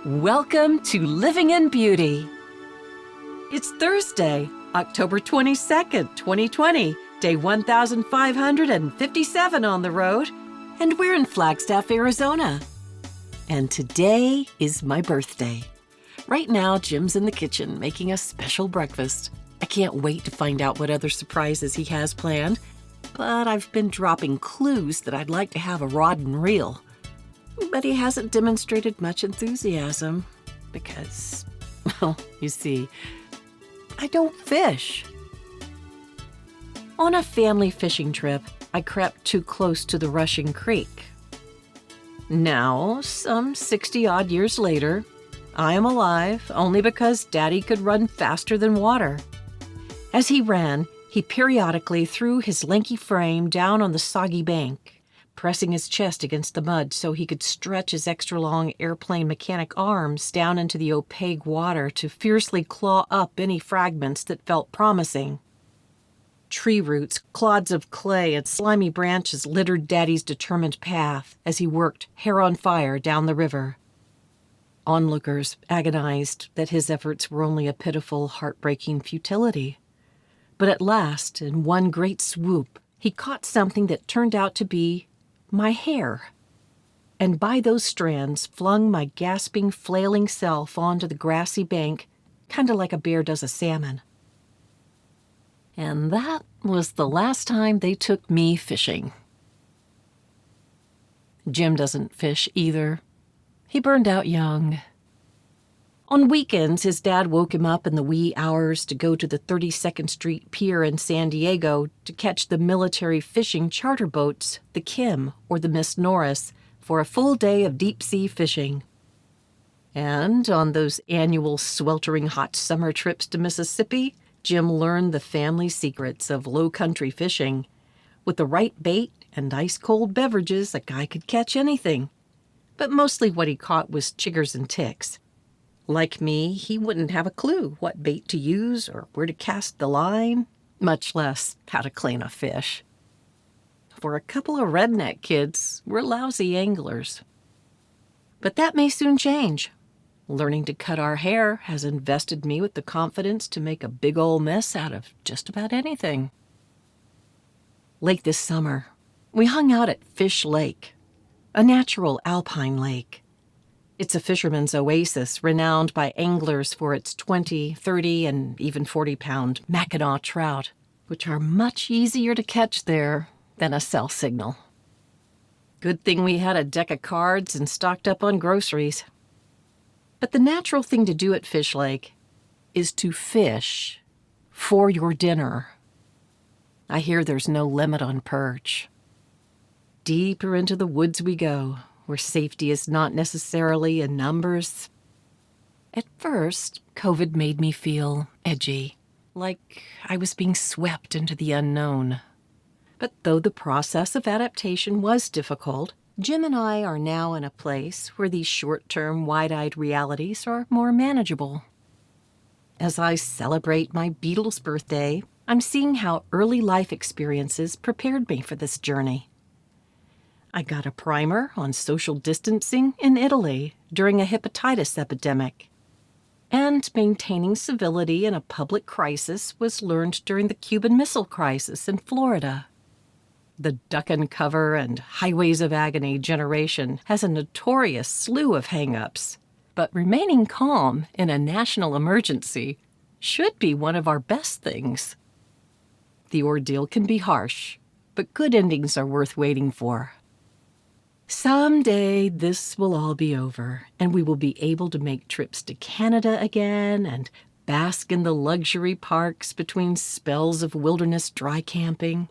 Welcome to Living in Beauty. It's Thursday, October 22nd, 2020, day 1557 on the road, and we're in Flagstaff, Arizona. And today is my birthday. Right now, Jim's in the kitchen making a special breakfast. I can't wait to find out what other surprises he has planned, but I've been dropping clues that I'd like to have a rod and reel. But he hasn't demonstrated much enthusiasm because, well, you see, I don't fish. On a family fishing trip, I crept too close to the rushing creek. Now, some 60-odd years later, I am alive only because Daddy could run faster than water. As he ran, he periodically threw his lanky frame down on the soggy bank, pressing his chest against the mud so he could stretch his extra-long airplane mechanic arms down into the opaque water to fiercely claw up any fragments that felt promising. Tree roots, clods of clay, and slimy branches littered Daddy's determined path as he worked hair on fire down the river. Onlookers agonized that his efforts were only a pitiful, heartbreaking futility. But at last, in one great swoop, he caught something that turned out to be my hair, and by those strands flung my gasping, flailing self onto the grassy bank, kind of like a bear does a salmon. And that was the last time they took me fishing. Jim doesn't fish either. He burned out young. On weekends, his dad woke him up in the wee hours to go to the 32nd Street Pier in San Diego to catch the military fishing charter boats, the Kim or the Miss Norris, for a full day of deep-sea fishing. And on those annual sweltering hot summer trips to Mississippi, Jim learned the family secrets of low-country fishing. With the right bait and ice-cold beverages, a guy could catch anything. But mostly what he caught was chiggers and ticks. Like me, he wouldn't have a clue what bait to use or where to cast the line, much less how to clean a fish. For a couple of redneck kids, we're lousy anglers. But that may soon change. Learning to cut our hair has invested me with the confidence to make a big old mess out of just about anything. Late this summer, we hung out at Fish Lake, a natural alpine lake. It's a fisherman's oasis renowned by anglers for its 20, 30, and even 40-pound Mackinaw trout, which are much easier to catch there than a cell signal. Good thing we had a deck of cards and stocked up on groceries. But the natural thing to do at Fish Lake is to fish for your dinner. I hear there's no limit on perch. Deeper into the woods we go, where safety is not necessarily in numbers. At first, COVID made me feel edgy, like I was being swept into the unknown. But though the process of adaptation was difficult, Jim and I are now in a place where these short-term, wide-eyed realities are more manageable. As I celebrate my Beatles' birthday, I'm seeing how early life experiences prepared me for this journey. I got a primer on social distancing in Italy during a hepatitis epidemic. And maintaining civility in a public crisis was learned during the Cuban Missile Crisis in Florida. The duck and cover and highways of agony generation has a notorious slew of hang-ups, but remaining calm in a national emergency should be one of our best things. The ordeal can be harsh, but good endings are worth waiting for. Someday this will all be over, and we will be able to make trips to Canada again and bask in the luxury parks between spells of wilderness dry camping.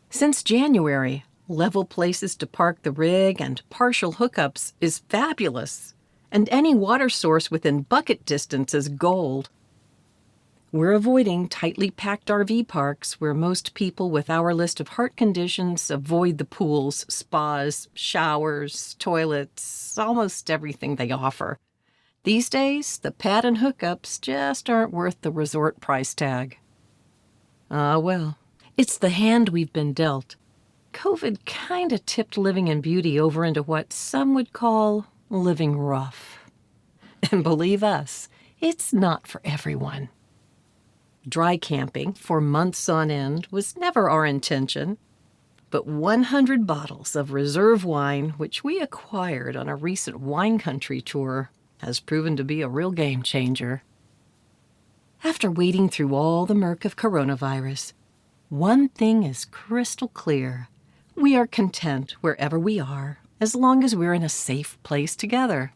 Since January, level places to park the rig and partial hookups is fabulous, and any water source within bucket distance is gold. We're avoiding tightly packed RV parks where most people with our list of heart conditions avoid the pools, spas, showers, toilets, almost everything they offer. These days, the pad and hookups just aren't worth the resort price tag. Ah, well, it's the hand we've been dealt. COVID kinda tipped living in beauty over into what some would call living rough. And believe us, it's not for everyone. Dry camping for months on end was never our intention, but 100 bottles of reserve wine, which we acquired on a recent wine country tour, has proven to be a real game changer. After wading through all the murk of coronavirus, one thing is crystal clear. We are content wherever we are, as long as we're in a safe place together.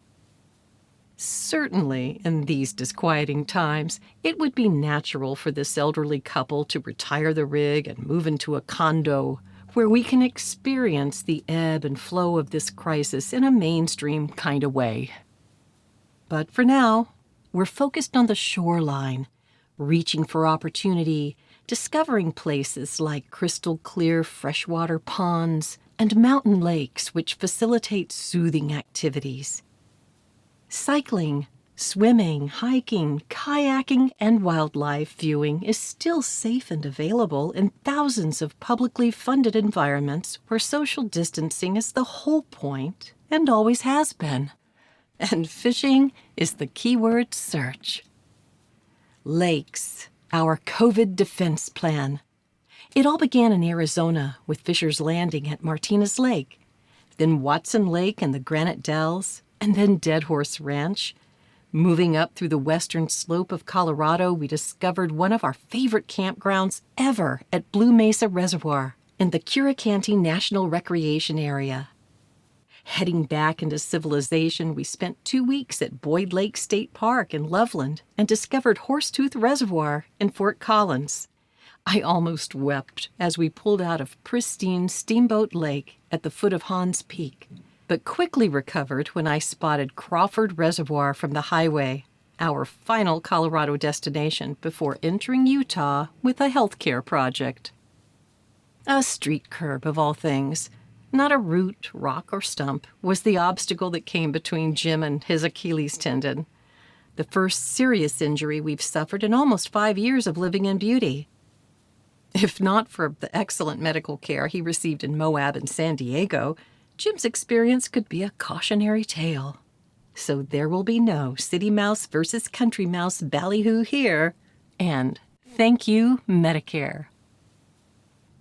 Certainly, in these disquieting times, it would be natural for this elderly couple to retire the rig and move into a condo where we can experience the ebb and flow of this crisis in a mainstream kind of way. But for now, we're focused on the shoreline, reaching for opportunity, discovering places like crystal clear freshwater ponds and mountain lakes which facilitate soothing activities. Cycling, swimming, hiking, kayaking, and wildlife viewing is still safe and available in thousands of publicly funded environments where social distancing is the whole point and always has been. And fishing is the keyword search. Lakes, our COVID defense plan. It all began in Arizona with Fisher's Landing at Martinez Lake, then Watson Lake and the Granite Dells, and then Dead Horse Ranch. Moving up through the western slope of Colorado, we discovered one of our favorite campgrounds ever at Blue Mesa Reservoir in the Curricanti National Recreation Area. Heading back into civilization, we spent 2 weeks at Boyd Lake State Park in Loveland and discovered Horsetooth Reservoir in Fort Collins. I almost wept as we pulled out of pristine Steamboat Lake at the foot of Hans Peak, but quickly recovered when I spotted Crawford Reservoir from the highway, our final Colorado destination before entering Utah with a healthcare project. A street curb of all things, not a root, rock, or stump, was the obstacle that came between Jim and his Achilles tendon, the first serious injury we've suffered in almost 5 years of living in beauty. If not for the excellent medical care he received in Moab and San Diego, Jim's experience could be a cautionary tale. So there will be no city mouse versus country mouse ballyhoo here. And thank you, Medicare.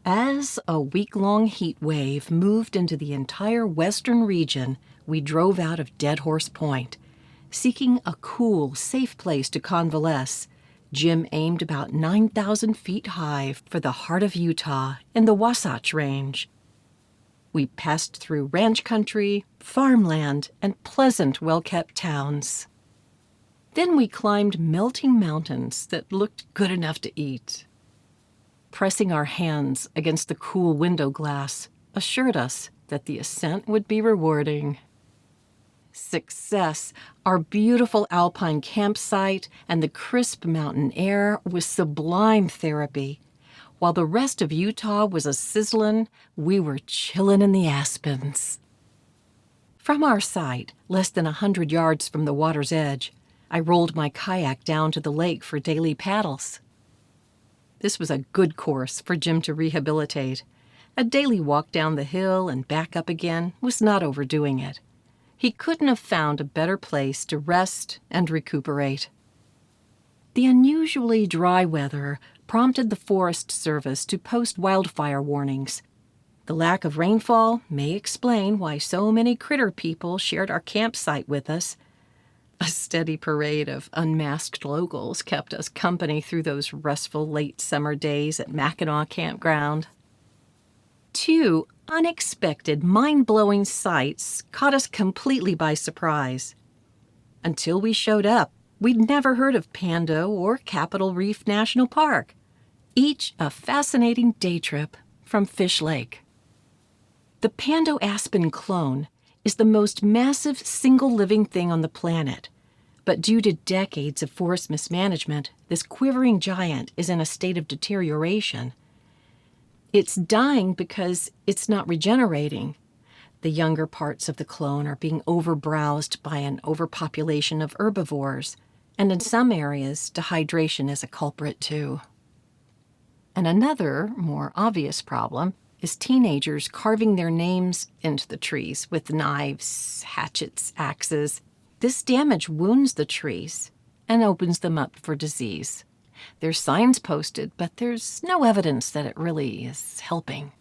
As a week-long heat wave moved into the entire western region, we drove out of Dead Horse Point, seeking a cool, safe place to convalesce. Jim aimed about 9,000 feet high for the heart of Utah in the Wasatch Range. We passed through ranch country, farmland, and pleasant, well-kept towns. Then we climbed melting mountains that looked good enough to eat. Pressing our hands against the cool window glass assured us that the ascent would be rewarding. Success, our beautiful alpine campsite, and the crisp mountain air was sublime therapy. While the rest of Utah was a sizzlin', we were chillin' in the aspens. From our site, less than 100 yards from the water's edge, I rolled my kayak down to the lake for daily paddles. This was a good course for Jim to rehabilitate. A daily walk down the hill and back up again was not overdoing it. He couldn't have found a better place to rest and recuperate. The unusually dry weather prompted the Forest Service to post wildfire warnings. The lack of rainfall may explain why so many critter people shared our campsite with us. A steady parade of unmasked locals kept us company through those restful late summer days at Mackinac Campground. 2 unexpected, mind-blowing sights caught us completely by surprise. Until we showed up, we'd never heard of Pando or Capitol Reef National Park, each a fascinating day trip from Fish Lake. The Pando aspen clone is the most massive single living thing on the planet, but due to decades of forest mismanagement, this quivering giant is in a state of deterioration. It's dying because it's not regenerating. The younger parts of the clone are being overbrowsed by an overpopulation of herbivores, and in some areas, dehydration is a culprit too. And another, more obvious problem is teenagers carving their names into the trees with knives, hatchets, axes. This damage wounds the trees and opens them up for disease. There's signs posted, but there's no evidence that it really is helping.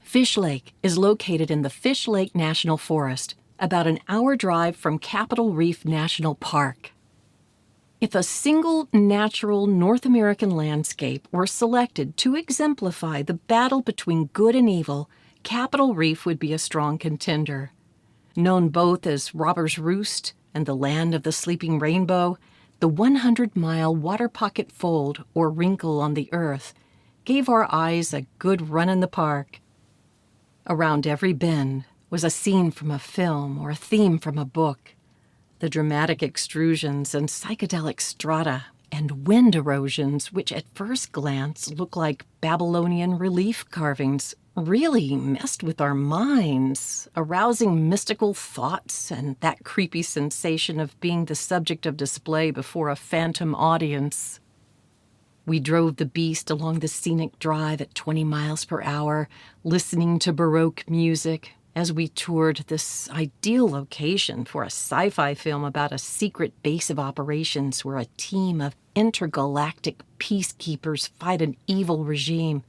Fish Lake is located in the Fish Lake National Forest, about an hour drive from Capitol Reef National Park. If a single natural North American landscape were selected to exemplify the battle between good and evil, Capitol Reef would be a strong contender. Known both as Robber's Roost and the Land of the Sleeping Rainbow, the 100-mile water pocket fold, or wrinkle on the earth, gave our eyes a good run in the park. Around every bend was a scene from a film or a theme from a book. The dramatic extrusions and psychedelic strata and wind erosions, which at first glance look like Babylonian relief carvings, really messed with our minds, arousing mystical thoughts and that creepy sensation of being the subject of display before a phantom audience. We drove the beast along the scenic drive at 20 miles per hour, listening to Baroque music as we toured this ideal location for a sci-fi film about a secret base of operations where a team of intergalactic peacekeepers fight an evil regime.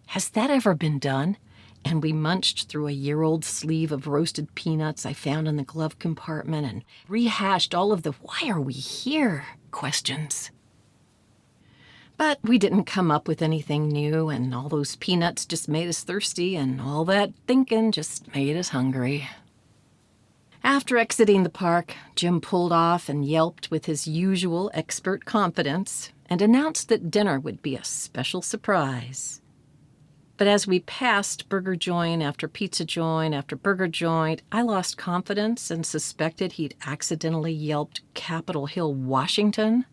Has that ever been done? And we munched through a year-old sleeve of roasted peanuts I found in the glove compartment and rehashed all of the "why are we here?" questions. But we didn't come up with anything new, and all those peanuts just made us thirsty, and all that thinking just made us hungry. After exiting the park, Jim pulled off and yelped with his usual expert confidence and announced that dinner would be a special surprise. But as we passed burger joint after pizza joint after burger joint, I lost confidence and suspected he'd accidentally yelped Capitol Hill, Washington.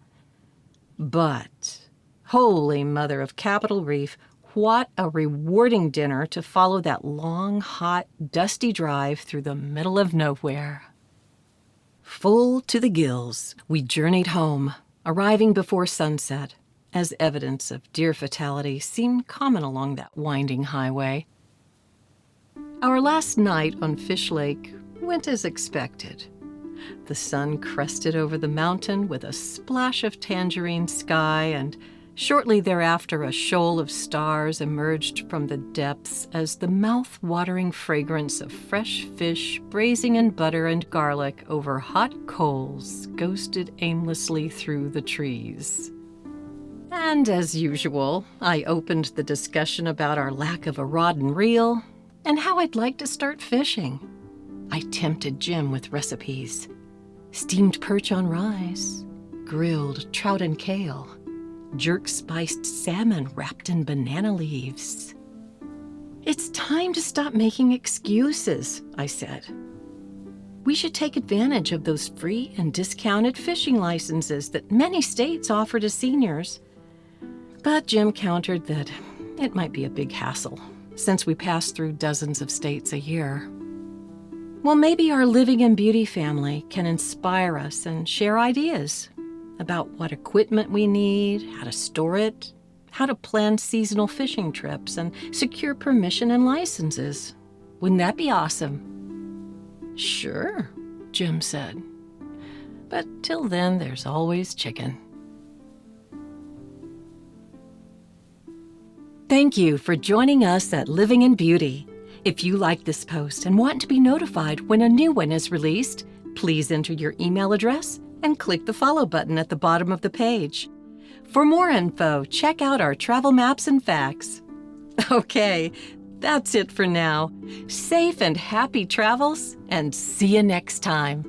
But holy mother of Capitol Reef, what a rewarding dinner to follow that long, hot, dusty drive through the middle of nowhere. Full to the gills, we journeyed home, arriving before sunset, as evidence of deer fatality seemed common along that winding highway. Our last night on Fish Lake went as expected. The sun crested over the mountain with a splash of tangerine sky, and shortly thereafter a shoal of stars emerged from the depths as the mouth-watering fragrance of fresh fish braising in butter and garlic over hot coals ghosted aimlessly through the trees. And as usual, I opened the discussion about our lack of a rod and reel and how I'd like to start fishing. I tempted Jim with recipes: steamed perch on rice, grilled trout and kale, jerk-spiced salmon wrapped in banana leaves. It's time to stop making excuses, I said. We should take advantage of those free and discounted fishing licenses that many states offer to seniors. But Jim countered that it might be a big hassle, since we pass through dozens of states a year. Well, maybe our Living in Beauty family can inspire us and share ideas about what equipment we need, how to store it, how to plan seasonal fishing trips, and secure permission and licenses. Wouldn't that be awesome? Sure, Jim said. But till then, there's always chicken. Thank you for joining us at Living in Beauty. If you like this post and want to be notified when a new one is released, please enter your email address and click the follow button at the bottom of the page. For more info, check out our travel maps and facts. Okay, that's it for now. Safe and happy travels, and see you next time.